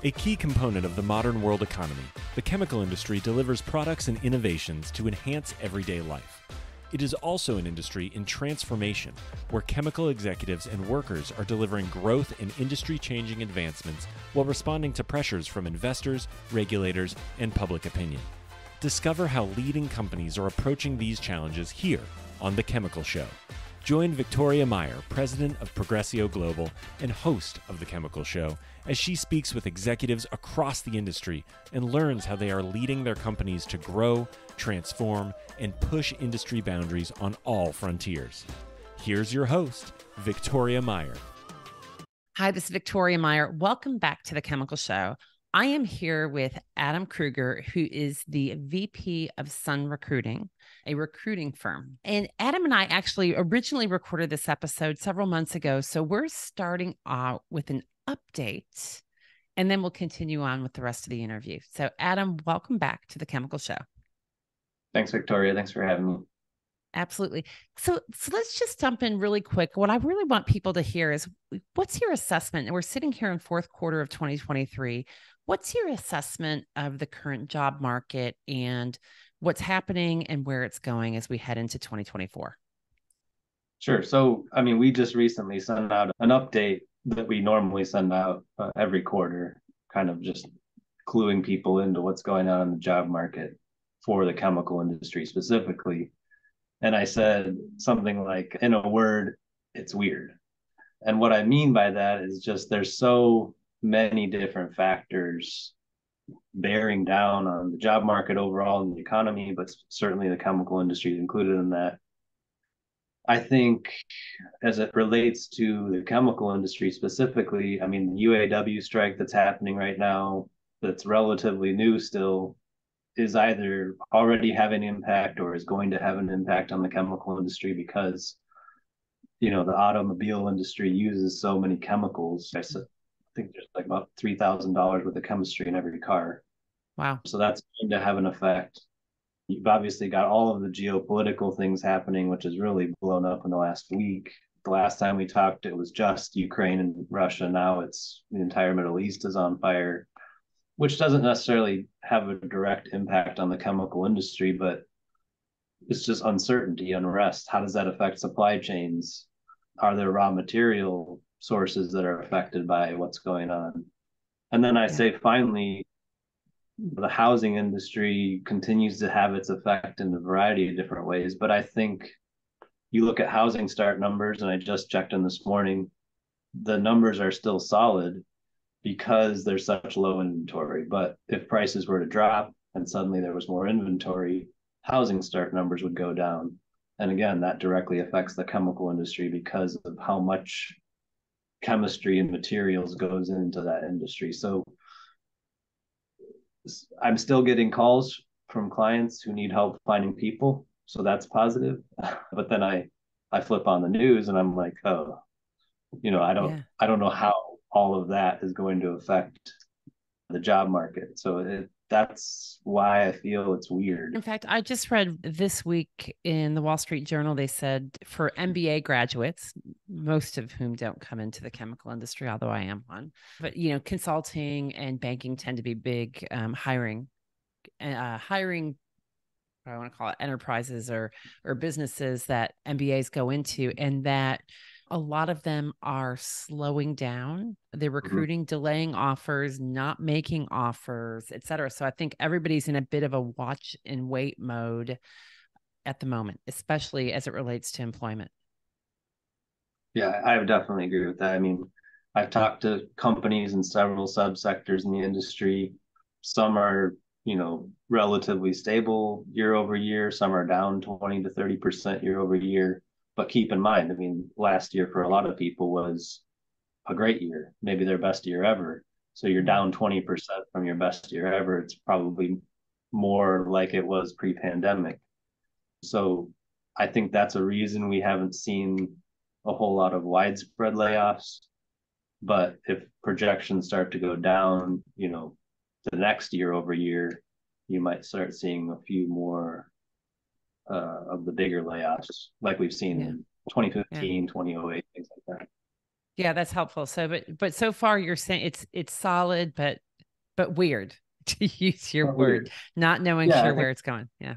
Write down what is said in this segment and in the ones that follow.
A key component of the modern world economy, the chemical industry delivers products and innovations to enhance everyday life. It is also an industry in transformation, where chemical executives and workers are delivering growth and industry-changing advancements while responding to pressures from investors, regulators, and public opinion. Discover how leading companies are approaching these challenges here on The Chemical Show. Join Victoria Meyer, president of Progressio Global and host of The Chemical Show, as she speaks with executives across the industry and learns how they are leading their companies to grow, transform, and push industry boundaries on all frontiers. Here's your host, Victoria Meyer. Hi, this is Victoria Meyer. Welcome back to The Chemical Show. I am here with Adam Krueger, who is the VP of Sun Recruiting, a recruiting firm. And Adam and I actually originally recorded this episode several months ago. So we're starting out with an update, and then we'll continue on with the rest of the interview. So Adam, welcome back to The Chemical Show. Thanks, Victoria. Thanks for having me. Absolutely. So let's just jump in really quick. What I really want people to hear is, what's your assessment? And we're sitting here in fourth quarter of 2023. What's your assessment of the current job market and what's happening and where it's going as we head into 2024? Sure. So, we just recently sent out an update that we normally send out every quarter, kind of just cluing people into what's going on in the job market for the chemical industry specifically. And I said something like, in a word, it's weird. And what I mean by that is just there's so many different factors bearing down on the job market overall and the economy, but certainly the chemical industry is included in that. I think as it relates to the chemical industry specifically, the UAW strike that's happening right now, that's relatively new still, is either already having an impact or is going to have an impact on the chemical industry because, the automobile industry uses so many chemicals. I think there's like about $3,000 worth of chemistry in every car. Wow. So that's going to have an effect. You've obviously got all of the geopolitical things happening, which has really blown up in the last week. The last time we talked, it was just Ukraine and Russia. Now it's the entire Middle East is on fire, which doesn't necessarily have a direct impact on the chemical industry, but it's just uncertainty, unrest. How does that affect supply chains? Are there raw material sources that are affected by what's going on? And then I say, finally, the housing industry continues to have its effect in a variety of different ways. But I think you look at housing start numbers, and I just checked in this morning, the numbers are still solid because there's such low inventory. But if prices were to drop and suddenly there was more inventory, housing start numbers would go down. And again, that directly affects the chemical industry because of how much chemistry and materials goes into that industry. So I'm still getting calls from clients who need help finding people. So that's positive. But then I flip on the news and I'm like, I don't know how all of that is going to affect the job market. So that's why I feel it's weird. In fact, I just read this week in the Wall Street Journal, they said for MBA graduates, most of whom don't come into the chemical industry, although I am one, but, consulting and banking tend to be big hiring, I want to call it enterprises or businesses that MBAs go into, and that a lot of them are slowing down. They're recruiting, delaying offers, not making offers, et cetera. So I think everybody's in a bit of a watch and wait mode at the moment, especially as it relates to employment. Yeah, I would definitely agree with that. I've talked to companies in several subsectors in the industry. Some are, relatively stable year over year. Some are down 20 to 30% year over year. But keep in mind, last year for a lot of people was a great year, maybe their best year ever. So you're down 20% from your best year ever. It's probably more like it was pre-pandemic. So I think that's a reason we haven't seen a whole lot of widespread layoffs. But if projections start to go down, the next year over year, you might start seeing a few more of the bigger layoffs like we've seen in 2015, 2008, things like that. Yeah, that's helpful. So, but so far you're saying it's solid, but but weird to use your But word, weird. not knowing Yeah, sure where it's going. Yeah.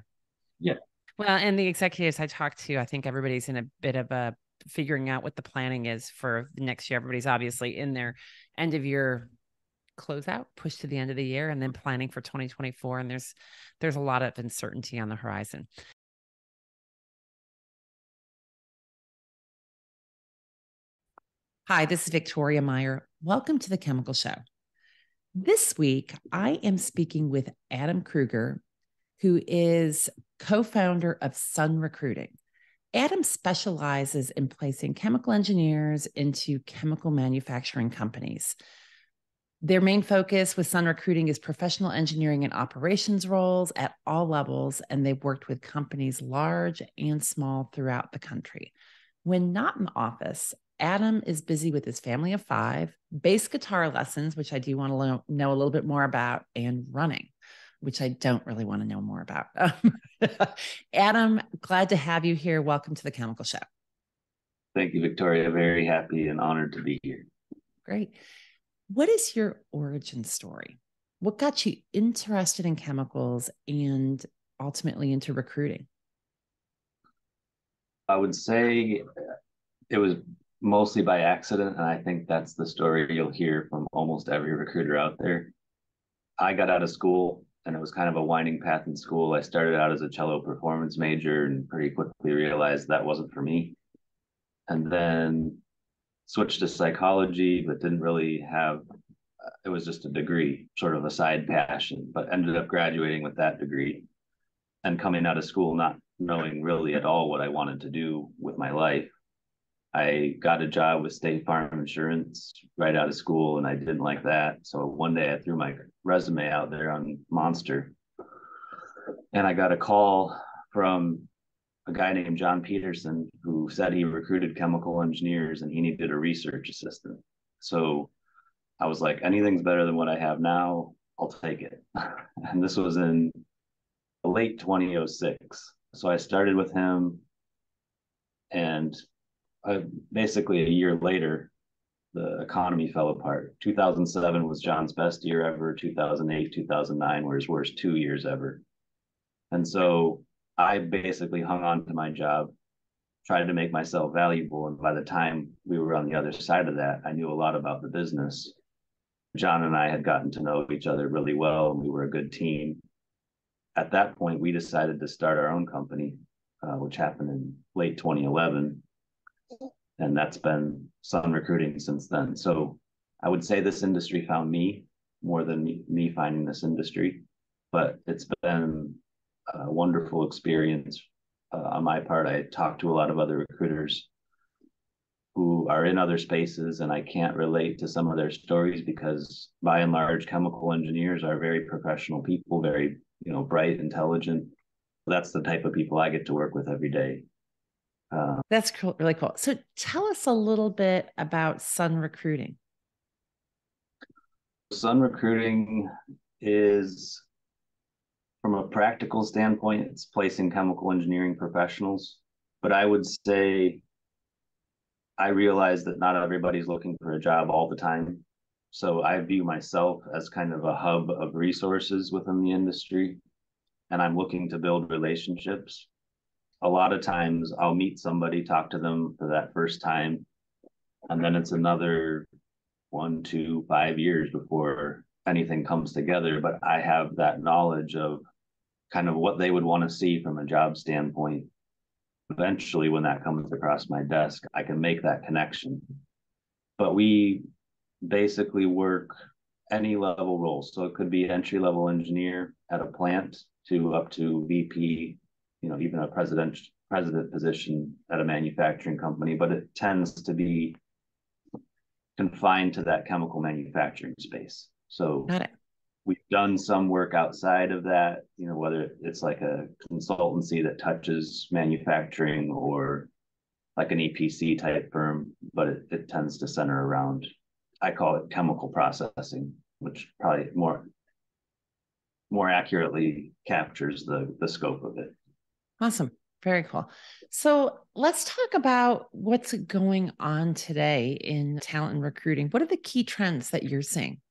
yeah, Well, and the executives I talked to, I think everybody's in a bit of a figuring out what the planning is for the next year. Everybody's obviously in their end of year closeout, push to the end of the year, and then planning for 2024. And there's a lot of uncertainty on the horizon. Hi, this is Victoria Meyer. Welcome to the Chemical Show. This week, I am speaking with Adam Krueger, who is co-founder of Sun Recruiting. Adam specializes in placing chemical engineers into chemical manufacturing companies. Their main focus with Sun Recruiting is professional engineering and operations roles at all levels, and they've worked with companies large and small throughout the country. When not in the office, Adam is busy with his family of 5, bass guitar lessons, which I do want to know a little bit more about, and running, which I don't really want to know more about. Adam, glad to have you here. Welcome to the Chemical Show. thank you, Victoria. Very happy and honored to be here. Great. What is your origin story? What got you interested in chemicals and ultimately into recruiting? I would say it was mostly by accident, and I think that's the story you'll hear from almost every recruiter out there. I got out of school, and it was kind of a winding path in school. I started out as a cello performance major and pretty quickly realized that wasn't for me. And then switched to psychology, but didn't really have, it was just a degree, sort of a side passion, but ended up graduating with that degree and coming out of school not knowing really at all what I wanted to do with my life. I got a job with State Farm Insurance right out of school, and I didn't like that. So one day I threw my resume out there on Monster, and I got a call from a guy named John Peterson who said he recruited chemical engineers and he needed a research assistant. So I was like, anything's better than what I have now. I'll take it. And this was in late 2006. So I started with him, and basically a year later, the economy fell apart. 2007 was John's best year ever. 2008, 2009 were his worst 2 years ever. And so I basically hung on to my job, tried to make myself valuable. And by the time we were on the other side of that, I knew a lot about the business. John and I had gotten to know each other really well, and we were a good team. At that point, we decided to start our own company, which happened in late 2011. And that's been Sun Recruiting since then. So I would say this industry found me more than me finding this industry, but it's been a wonderful experience on my part. I talked to a lot of other recruiters who are in other spaces, and I can't relate to some of their stories because by and large, chemical engineers are very professional people, very, bright, intelligent. That's the type of people I get to work with every day. That's cool, really cool. So tell us a little bit about Sun Recruiting. Sun Recruiting is, from a practical standpoint, it's placing chemical engineering professionals. But I would say I realize that not everybody's looking for a job all the time. So I view myself as kind of a hub of resources within the industry, and I'm looking to build relationships. A lot of times I'll meet somebody, talk to them for that first time, and then it's another 1, 2, 5 years before anything comes together. But I have that knowledge of kind of what they would want to see from a job standpoint. Eventually, when that comes across my desk, I can make that connection. But we basically work any level roles. So it could be entry-level engineer at a plant to up to VP, even a president position at a manufacturing company, but it tends to be confined to that chemical manufacturing space. So Got it. We've done some work outside of that, whether it's like a consultancy that touches manufacturing or like an EPC type firm, but it tends to center around, I call it chemical processing, which probably more accurately captures the scope of it. Awesome. Very cool. So let's talk about what's going on today in talent and recruiting. What are the key trends that you're seeing?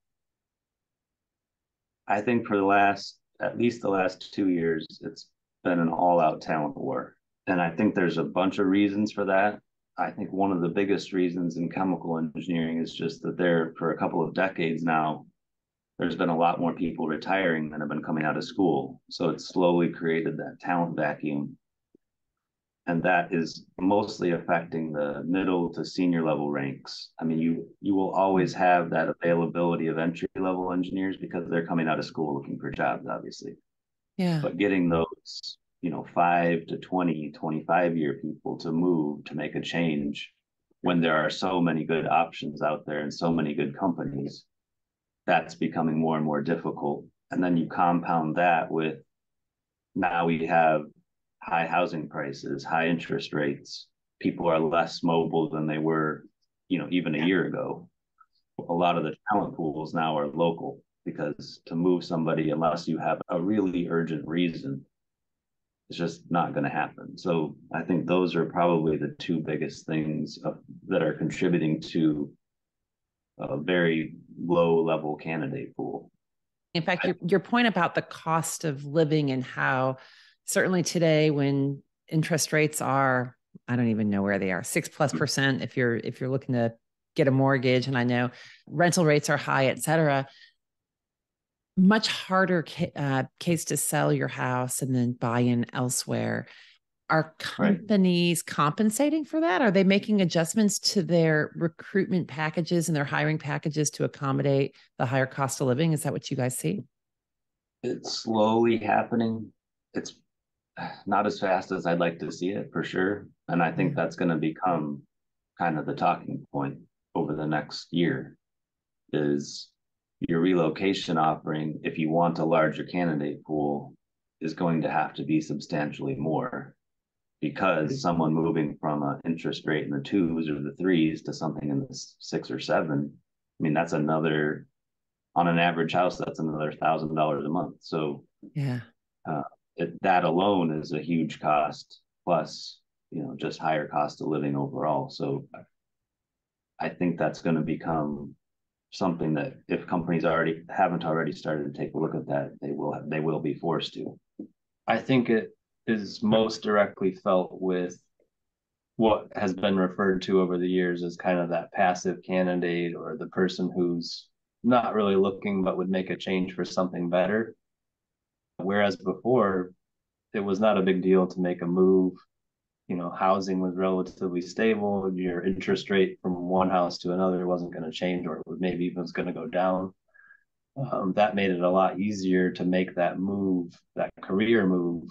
I think for at least the last 2 years, it's been an all-out talent war. And I think there's a bunch of reasons for that. I think one of the biggest reasons in chemical engineering is just that for a couple of decades now, there's been a lot more people retiring than have been coming out of school. So it's slowly created that talent vacuum. And that is mostly affecting the middle to senior level ranks. I mean, you will always have that availability of entry level engineers because they're coming out of school looking for jobs, obviously. Yeah. But getting those, 5 to 20, 25-year people to move to make a change when there are so many good options out there and so many good companies, that's becoming more and more difficult. And then you compound that with now we have high housing prices, high interest rates. People are less mobile than they were, even a year ago. A lot of the talent pools now are local because to move somebody, unless you have a really urgent reason, it's just not going to happen. So I think those are probably the two biggest things that are contributing to a very low level candidate pool. In fact, your point about the cost of living and how certainly today when interest rates are, I don't even know where they are, 6+% if you're looking to get a mortgage, and I know rental rates are high, et cetera, much harder case to sell your house and then buy in elsewhere. Are companies compensating for that? Are they making adjustments to their recruitment packages and their hiring packages to accommodate the higher cost of living? Is that what you guys see? It's slowly happening. It's not as fast as I'd like to see it, for sure. And I think that's going to become kind of the talking point over the next year is your relocation offering, if you want a larger candidate pool, is going to have to be substantially more, because someone moving from an interest rate in the 2s or the 3s to something in the 6 or 7, I mean, that's another, on an average house, that's another $1,000 a month. So yeah, that alone is a huge cost, plus, just higher cost of living overall. So I think that's going to become something that if companies haven't already started to take a look at that, they will be forced to. I think it is most directly felt with what has been referred to over the years as kind of that passive candidate, or the person who's not really looking but would make a change for something better. Whereas before, it was not a big deal to make a move. Housing was relatively stable. Your interest rate from one house to another wasn't going to change, or maybe even was going to go down. That made it a lot easier to make that move, that career move,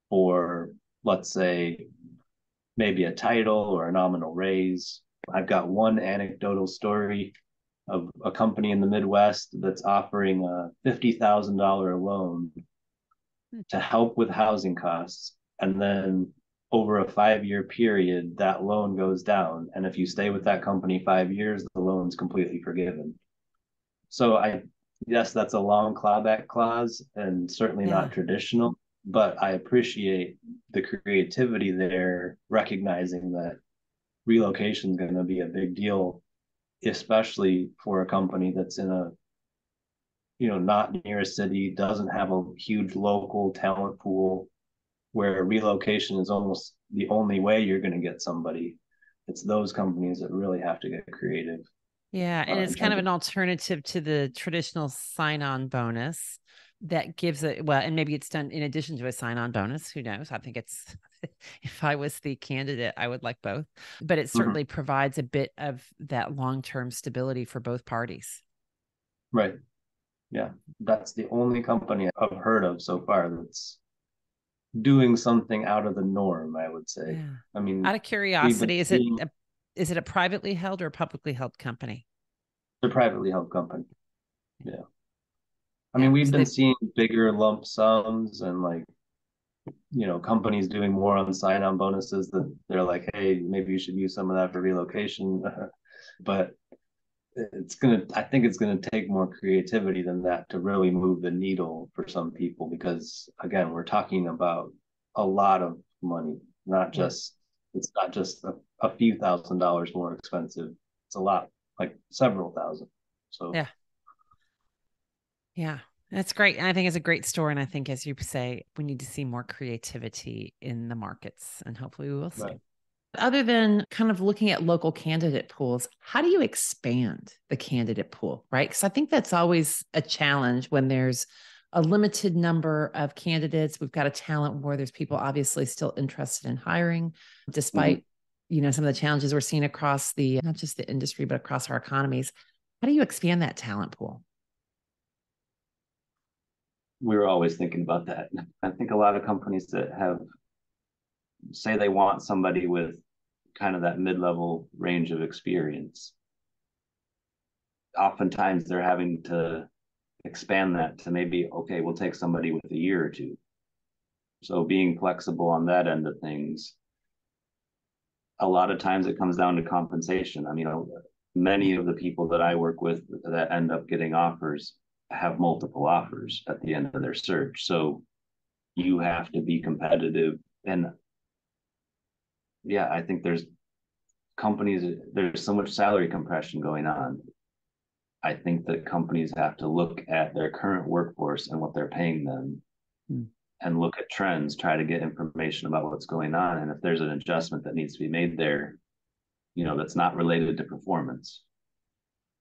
for, let's say, maybe a title or a nominal raise. I've got one anecdotal story of a company in the Midwest that's offering a $50,000 loan to help with housing costs. And then over a 5-year period, that loan goes down. And if you stay with that company 5 years, the loan's completely forgiven. So yes, that's a long clawback clause and certainly not traditional, but I appreciate the creativity there, recognizing that relocation is going to be a big deal, especially for a company that's in a, not near a city, doesn't have a huge local talent pool, where relocation is almost the only way you're going to get somebody. It's those companies that really have to get creative. Yeah. And it's kind of an alternative to the traditional sign-on bonus that gives it, well, and maybe it's done in addition to a sign-on bonus. Who knows? I think if I was the candidate, I would like both, but it certainly provides a bit of that long-term stability for both parties. Right. Yeah. That's the only company I've heard of so far that's doing something out of the norm, I would say. Yeah. I mean, out of curiosity, is it a privately held or a publicly held company? It's a privately held company. Yeah. I mean, we've been seeing bigger lump sums and companies doing more on sign-on bonuses that they're like, hey, maybe you should use some of that for relocation. But I think it's gonna take more creativity than that to really move the needle for some people, because again, we're talking about a lot of money, it's not just a few $1,000s more expensive. It's a lot, like several thousand. So yeah. That's great. And I think it's a great story. And I think, as you say, we need to see more creativity in the markets, and hopefully we will see. Right. Other than kind of looking at local candidate pools, how do you expand the candidate pool, right? Because I think that's always a challenge when there's a limited number of candidates. We've got a talent war. There's people obviously still interested in hiring, despite some of the challenges we're seeing across the not just the industry, but across our economies. How do you expand that talent pool? We were always thinking about that. I think a lot of companies that say they want somebody with kind of that mid-level range of experience, oftentimes they're having to expand that to maybe, okay, we'll take somebody with a year or two. So being flexible on that end of things, a lot of times it comes down to compensation. I mean, many of the people that I work with that end up getting offers have multiple offers at the end of their search. So you have to be competitive. And yeah, I think there's so much salary compression going on. I think that companies have to look at their current workforce and what they're paying them and look at trends, try to get information about what's going on. And if there's an adjustment that needs to be made there, that's not related to performance,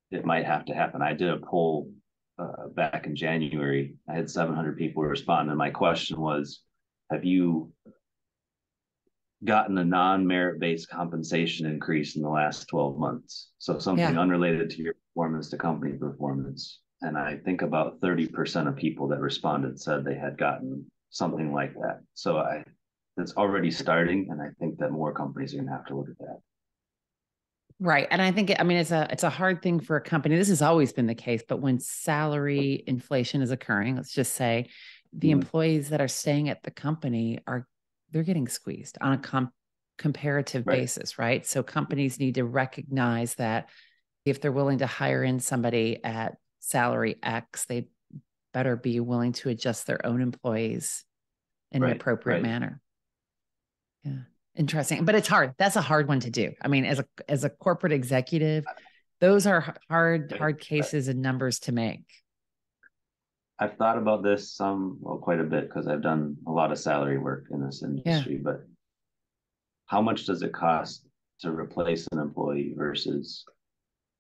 it might have to happen. I did a poll back in January. I had 700 people respond. And my question was, have you gotten a non-merit-based compensation increase in the last 12 months? So something unrelated to your performance to company performance. And I think about 30% of people that responded said they had gotten something like that. So it's already starting. And I think that more companies are going to have to look at that. Right. And I think, it's a hard thing for a company. This has always been the case, but when salary inflation is occurring, let's just say the employees that are staying at the company they're getting squeezed on a comparative basis, right? So companies need to recognize that if they're willing to hire in somebody at salary X, they better be willing to adjust their own employees in an appropriate manner. Yeah. Interesting. But it's hard. That's a hard one to do. I mean, as a corporate executive, those are hard cases and numbers to make. I've thought about this quite a bit, because I've done a lot of salary work in this industry, but how much does it cost to replace an employee versus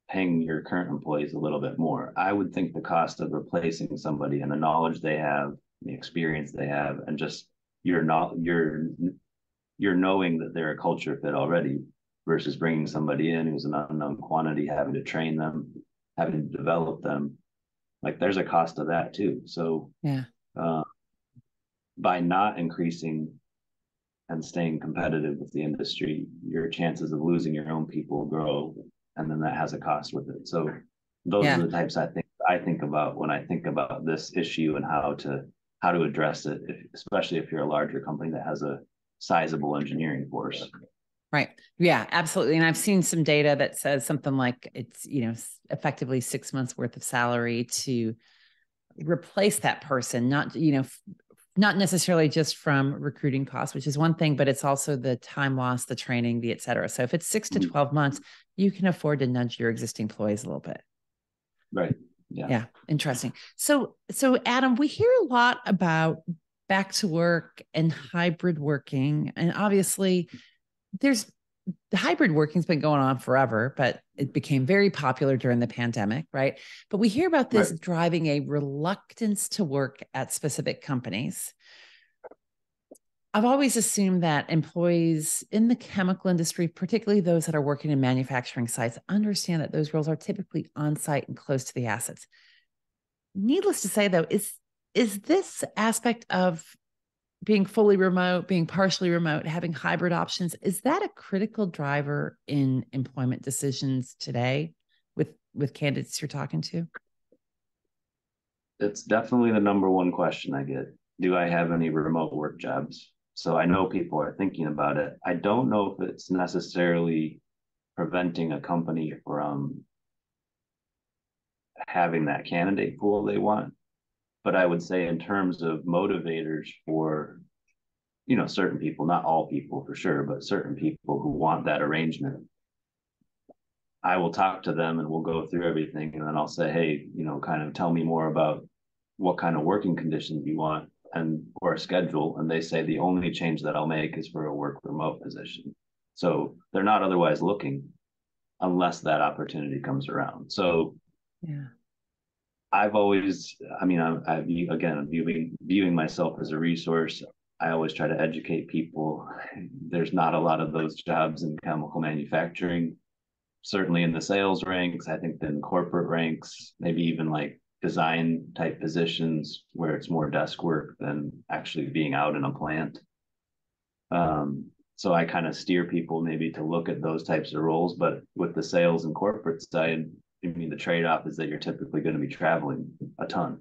paying your current employees a little bit more? I would think the cost of replacing somebody and the knowledge they have, the experience they have, and just you're knowing that they're a culture fit already versus bringing somebody in who's an unknown quantity, having to train them, having to develop them. Like, there's a cost of that too. So by not increasing and staying competitive with the industry, your chances of losing your own people grow, and then that has a cost with it. So those are the types I think about when I think about this issue and how to address it, especially if you're a larger company that has a sizable engineering force. Right. Yeah, absolutely. And I've seen some data that says something like it's, effectively 6 months worth of salary to replace that person, not necessarily just from recruiting costs, which is one thing, but it's also the time lost, the training, the et cetera. So if it's 6 to 12 months, you can afford to nudge your existing employees a little bit. Right. Yeah. Yeah. Interesting. So Adam, we hear a lot about back to work and hybrid working. And obviously the hybrid working's been going on forever, but it became very popular during the pandemic, right? But we hear about this driving a reluctance to work at specific companies. I've always assumed that employees in the chemical industry, particularly those that are working in manufacturing sites, understand that those roles are typically on-site and close to the assets. Needless to say, though, is this aspect of being fully remote, being partially remote, having hybrid options, is that a critical driver in employment decisions today with candidates you're talking to? It's definitely the number one question I get. Do I have any remote work jobs? So I know people are thinking about it. I don't know if it's necessarily preventing a company from having that candidate pool they want. But I would say, in terms of motivators for, certain people, not all people for sure, but certain people who want that arrangement, I will talk to them and we'll go through everything. And then I'll say, hey, kind of tell me more about what kind of working conditions you want or a schedule. And they say the only change that I'll make is for a work remote position. So they're not otherwise looking unless that opportunity comes around. So yeah. I've always, I mean, I'm viewing myself as a resource. I always try to educate people. There's not a lot of those jobs in chemical manufacturing, certainly in the sales ranks. I think in corporate ranks, maybe even like design type positions where it's more desk work than actually being out in a plant. So I kind of steer people maybe to look at those types of roles, but with the sales and corporate side, I mean, the trade-off is that you're typically going to be traveling a ton.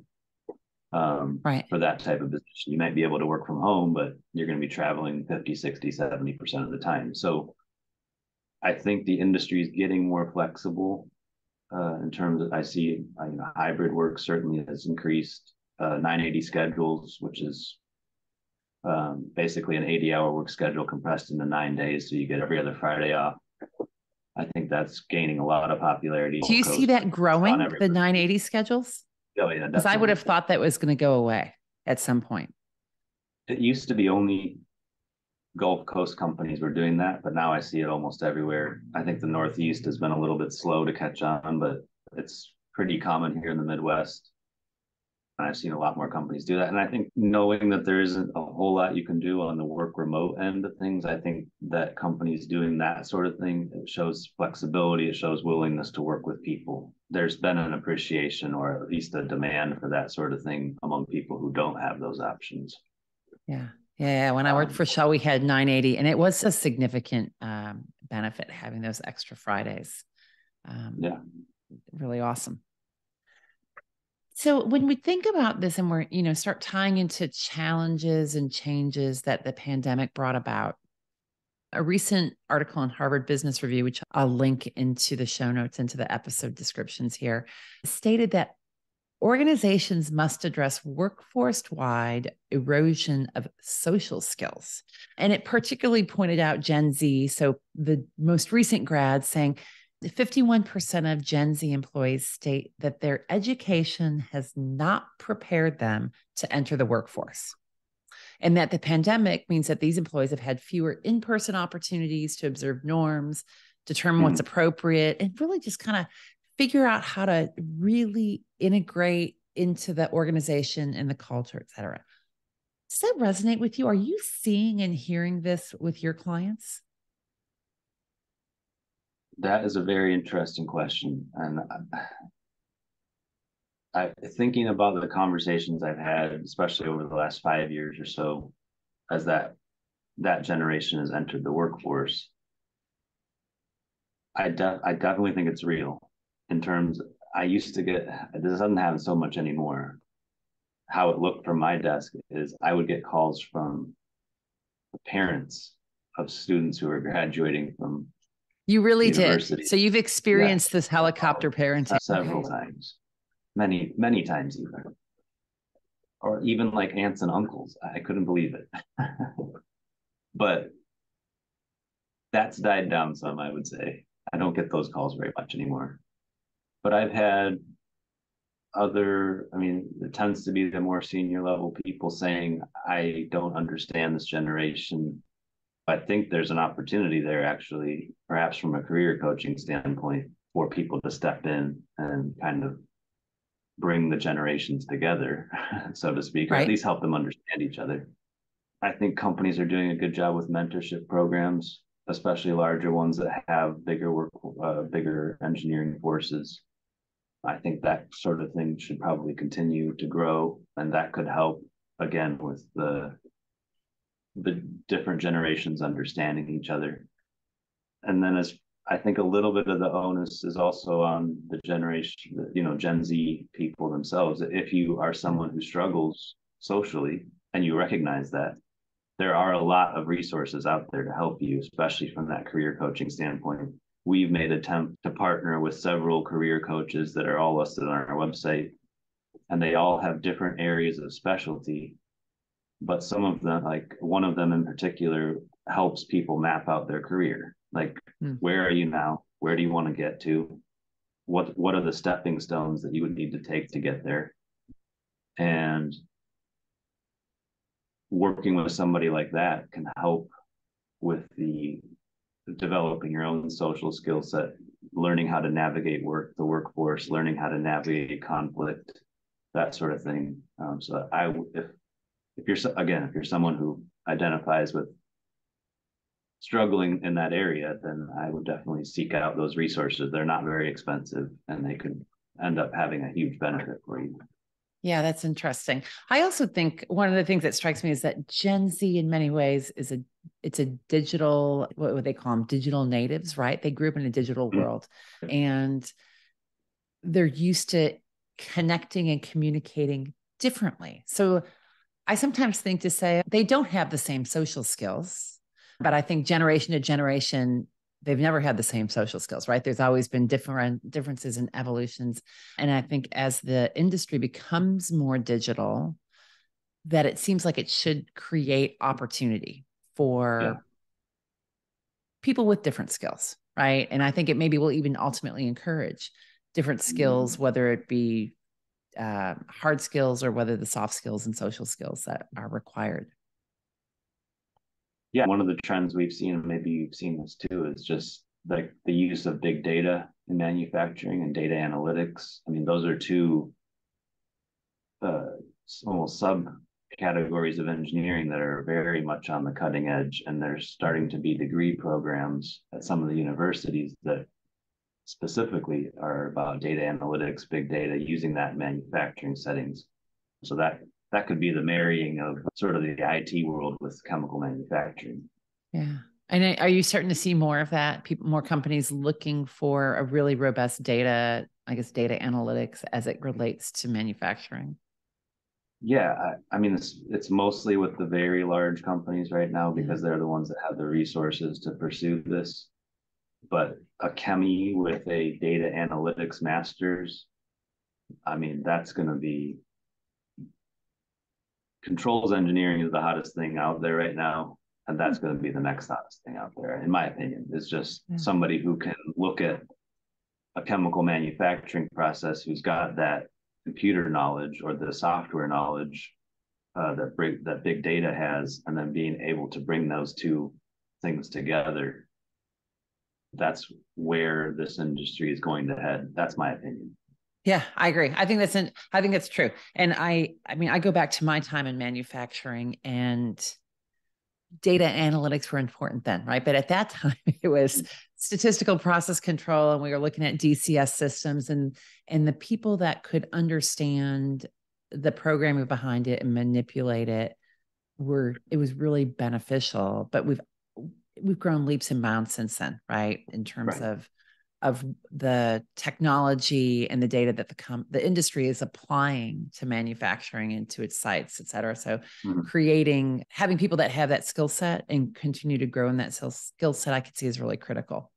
Right. For that type of position. You might be able to work from home, but you're going to be traveling 50, 60, 70% of the time. So I think the industry is getting more flexible in terms of, I see, hybrid work certainly has increased, 980 schedules, which is basically an 80-hour work schedule compressed into 9 days. So you get every other Friday off. I think that's gaining a lot of popularity. Do you see that growing, the 980 schedules? Oh, yeah, because I would have thought that was going to go away at some point. It used to be only Gulf Coast companies were doing that, but now I see it almost everywhere. I think the Northeast has been a little bit slow to catch on, but it's pretty common here in the Midwest. And I've seen a lot more companies do that. And I think knowing that there isn't a whole lot you can do on the work remote end of things, I think that companies doing that sort of thing, it shows flexibility, it shows willingness to work with people. There's been an appreciation or at least a demand for that sort of thing among people who don't have those options. Yeah. Yeah. When I worked for Shell, we had 980, and it was a significant benefit having those extra Fridays. Yeah. Really awesome. So when we think about this and we're, start tying into challenges and changes that the pandemic brought about, a recent article in Harvard Business Review, which I'll link into the show notes, into the episode descriptions here, stated that organizations must address workforce-wide erosion of social skills. And it particularly pointed out Gen Z. So the most recent grads saying 51% of Gen Z employees state that their education has not prepared them to enter the workforce. And that the pandemic means that these employees have had fewer in-person opportunities to observe norms, determine what's appropriate, and really just kind of figure out how to really integrate into the organization and the culture, et cetera. Does that resonate with you? Are you seeing and hearing this with your clients? That is a very interesting question. And thinking about the conversations I've had, especially over the last 5 years or so, as that generation has entered the workforce, I definitely think it's real. In terms, I used to get, this doesn't happen so much anymore. How it looked from my desk is I would get calls from the parents of students who are graduating from You really university. did. So you've experienced this helicopter parenting several times, many times even, or even like aunts and uncles. I couldn't believe it. But that's died down some, I would say. I don't get those calls very much anymore. But I've had it tends to be the more senior level people saying, I don't understand this generation. I think there's an opportunity there, actually, perhaps from a career coaching standpoint, for people to step in and kind of bring the generations together, so to speak, or at least help them understand each other. I think companies are doing a good job with mentorship programs, especially larger ones that have bigger engineering forces. I think that sort of thing should probably continue to grow, and that could help again with the different generations understanding each other. And then I think a little bit of the onus is also on the generation, Gen Z people themselves. If you are someone who struggles socially and you recognize that, there are a lot of resources out there to help you, especially from that career coaching standpoint. We've made an attempt to partner with several career coaches that are all listed on our website, and they all have different areas of specialty. But some of them, like one of them in particular, helps people map out their career. Like, where are you now? Where do you want to get to? What are the stepping stones that you would need to take to get there? And working with somebody like that can help with the developing your own social skill set, learning how to navigate the workforce, learning how to navigate conflict, that sort of thing. So if you're someone who identifies with struggling in that area, then I would definitely seek out those resources. They're not very expensive, and they could end up having a huge benefit for you. Yeah, that's interesting. I also think one of the things that strikes me is that Gen Z in many ways it's a digital, what would they call them? Digital natives, right? They grew up in a digital world and they're used to connecting and communicating differently. So I sometimes think to say they don't have the same social skills, but I think generation to generation, they've never had the same social skills, right? There's always been differences and evolutions. And I think as the industry becomes more digital, that it seems like it should create opportunity for people with different skills, right? And I think it maybe will even ultimately encourage different skills, whether it be hard skills or whether the soft skills and social skills that are required. Yeah, one of the trends we've seen, and maybe you've seen this too, is just like the use of big data in manufacturing and data analytics. I mean, those are two almost subcategories of engineering that are very much on the cutting edge, and there's starting to be degree programs at some of the universities that specifically are about data analytics, big data, using that in manufacturing settings. So that could be the marrying of sort of the IT world with chemical manufacturing. Yeah. And are you starting to see more of that? More companies looking for a really robust data, I guess, data analytics as it relates to manufacturing? Yeah, I mean, it's mostly with the very large companies right now because they're the ones that have the resources to pursue this. But a chemi with a data analytics master's, I mean, that's going to be controls engineering is the hottest thing out there right now. And that's going to be the next hottest thing out there, in my opinion. Is just somebody who can look at a chemical manufacturing process who's got that computer knowledge or the software knowledge that big data has, and then being able to bring those two things together. That's where this industry is going to head. That's my opinion. Yeah, I agree. I think that's true. And I mean, I go back to my time in manufacturing, and data analytics were important then, right? But at that time, it was statistical process control, and we were looking at DCS systems, and the people that could understand the programming behind it and manipulate it was really beneficial. But we've grown leaps and bounds since then, right? In terms of the technology and the data that the industry is applying to manufacturing and to its sites, et cetera. So having people that have that skill set and continue to grow in that skill set, I could see is really critical.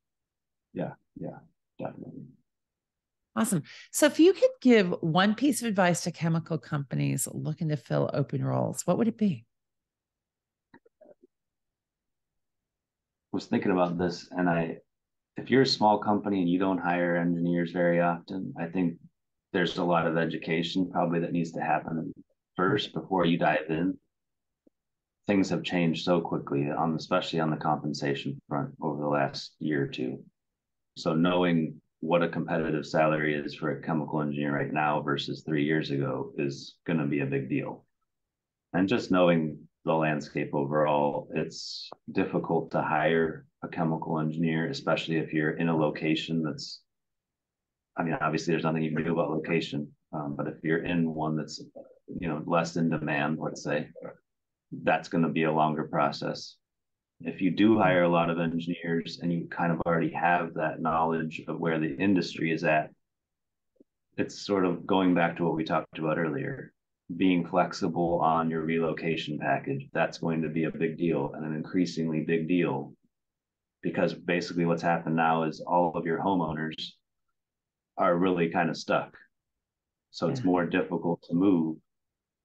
Yeah, definitely. Awesome. So if you could give one piece of advice to chemical companies looking to fill open roles, what would it be? I was thinking about this, and if you're a small company and you don't hire engineers very often, I think there's a lot of education probably that needs to happen first before you dive in. Things have changed so quickly, especially on the compensation front over the last year or two. So knowing what a competitive salary is for a chemical engineer right now versus 3 years ago is going to be a big deal. And just knowing the landscape overall, it's difficult to hire a chemical engineer, especially if you're in a location that's, I mean, obviously there's nothing you can do about location, but if you're in one that's, less in demand, let's say, that's going to be a longer process. If you do hire a lot of engineers and you kind of already have that knowledge of where the industry is at, it's sort of going back to what we talked about earlier. Being flexible on your relocation package, that's going to be a big deal, and an increasingly big deal, because basically what's happened now is all of your homeowners are really kind of stuck. So it's more difficult to move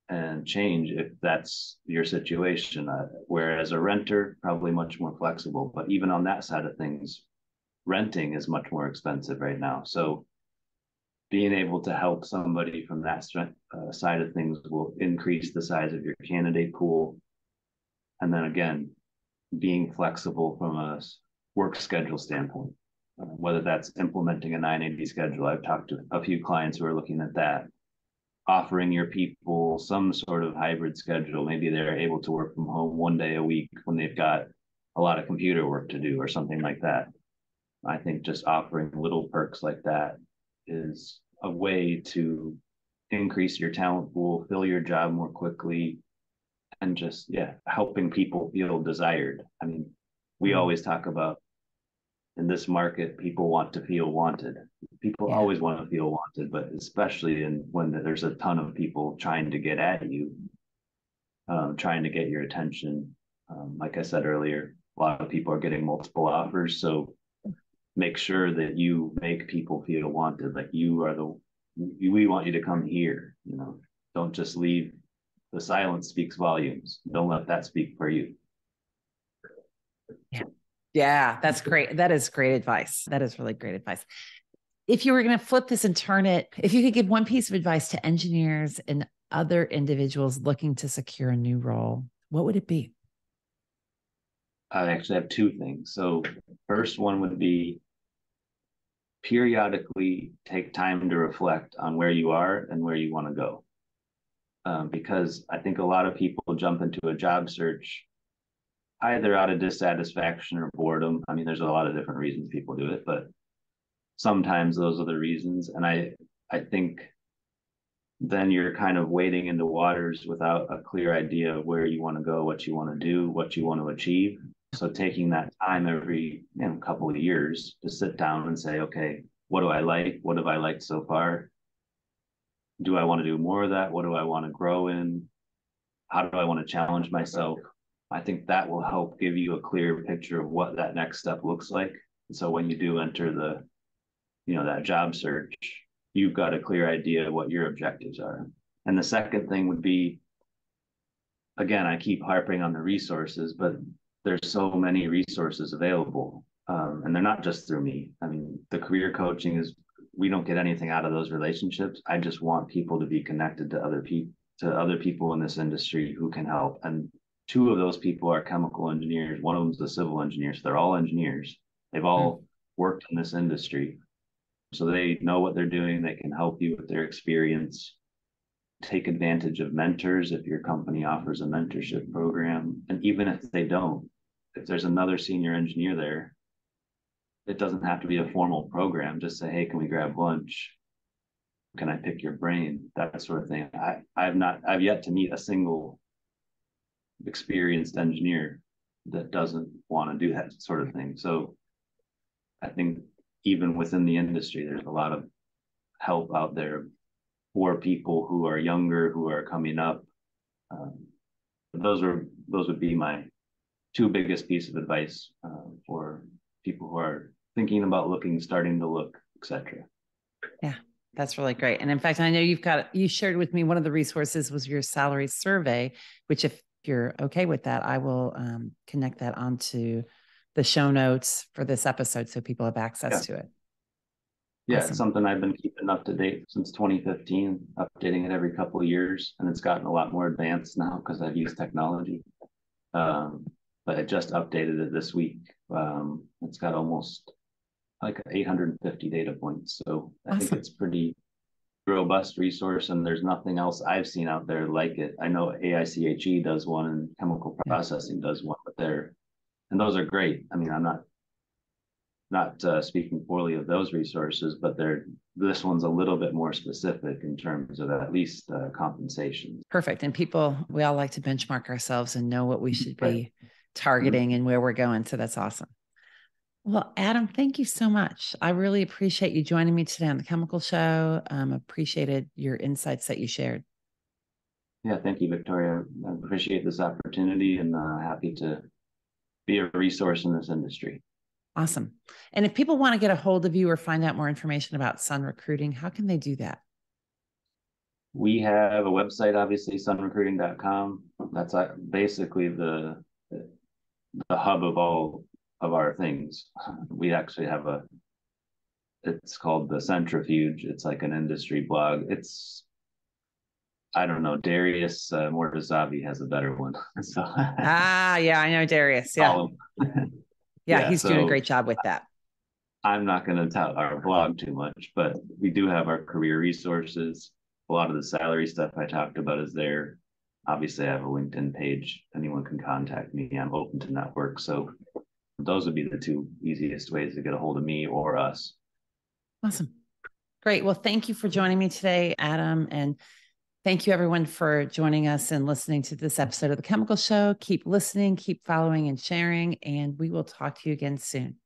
and change if that's your situation. Whereas a renter, probably much more flexible. But even on that side of things, renting is much more expensive right now. So being able to help somebody from that side of things will increase the size of your candidate pool. And then again, being flexible from a work schedule standpoint, whether that's implementing a 980 schedule. I've talked to a few clients who are looking at that, offering your people some sort of hybrid schedule. Maybe they're able to work from home 1 day a week when they've got a lot of computer work to do or something like that. I think just offering little perks like that is a way to increase your talent pool, fill your job more quickly, and just, yeah, helping people feel desired. I mean, we always talk about in this market, people want to feel wanted. People always want to feel wanted, but especially when there's a ton of people trying to get at you, trying to get your attention. Like I said earlier, a lot of people are getting multiple offers. So make sure that you make people feel wanted. Like we want you to come here, don't just leave. The silence speaks volumes. Don't let that speak for you. Yeah, that's great. That is great advice. That is really great advice. If you were going to flip this and turn it, if you could give one piece of advice to engineers and other individuals looking to secure a new role, what would it be? I actually have two things. So first one would be periodically take time to reflect on where you are and where you want to go. Because I think a lot of people jump into a job search either out of dissatisfaction or boredom. I mean, there's a lot of different reasons people do it, but sometimes those are the reasons. And I think then you're kind of wading into waters without a clear idea of where you want to go, what you want to do, what you want to achieve. So taking that time every couple of years to sit down and say, okay, what do I like? What have I liked so far? Do I want to do more of that? What do I want to grow in? How do I want to challenge myself? I think that will help give you a clear picture of what that next step looks like. And so when you do enter that job search, you've got a clear idea of what your objectives are. And the second thing would be, again, I keep harping on the resources, but there's so many resources available. And they're not just through me. I mean, the career coaching we don't get anything out of those relationships. I just want people to be connected to other people in this industry who can help. And two of those people are chemical engineers. One of them's a civil engineer. So they're all engineers. They've all worked in this industry. So they know what they're doing. They can help you with their experience. Take advantage of mentors if your company offers a mentorship program. And even if they don't, if there's another senior engineer there, it doesn't have to be a formal program. Just say, hey, can we grab lunch? Can I pick your brain? That sort of thing. I've yet to meet a single experienced engineer that doesn't want to do that sort of thing. So I think even within the industry, there's a lot of help out there for people who are younger, who are coming up. Those would be my two biggest pieces of advice for people who are thinking about looking, starting to look, etc. Yeah, that's really great. And in fact, I know you shared with me one of the resources was your salary survey, which if you're okay with that, I will connect that onto the show notes for this episode so people have access to it. Yeah, Awesome. It's something I've been keeping up to date since 2015, updating it every couple of years, and it's gotten a lot more advanced now because I've used technology. But I just updated it this week. It's got almost like 850 data points. So I think it's pretty robust resource, and there's nothing else I've seen out there like it. I know AICHE does one and chemical processing does one, but and those are great. I mean, I'm not speaking poorly of those resources, but this one's a little bit more specific in terms of at least compensation. Perfect. And we all like to benchmark ourselves and know what we should be targeting and where we're going. So that's awesome. Well, Adam, thank you so much. I really appreciate you joining me today on the Chemical Show. Appreciated your insights that you shared. Yeah, thank you, Victoria. I appreciate this opportunity and happy to be a resource in this industry. Awesome. And if people want to get a hold of you or find out more information about Sun Recruiting, how can they do that? We have a website, obviously, sunrecruiting.com. That's basically the hub of all of our things. We actually have It's called The Centrifuge. It's like an industry blog. I don't know, Darius Mortazavi has a better one. So Yeah, I know Darius. Yeah. Yeah, he's doing a great job with that. I'm not going to tout our blog too much, but we do have our career resources. A lot of the salary stuff I talked about is there. Obviously, I have a LinkedIn page. Anyone can contact me. I'm open to network. So those would be the two easiest ways to get a hold of me or us. Awesome. Great. Well, thank you for joining me today, Adam. And thank you, everyone, for joining us and listening to this episode of The Chemical Show. Keep listening, keep following and sharing, and we will talk to you again soon.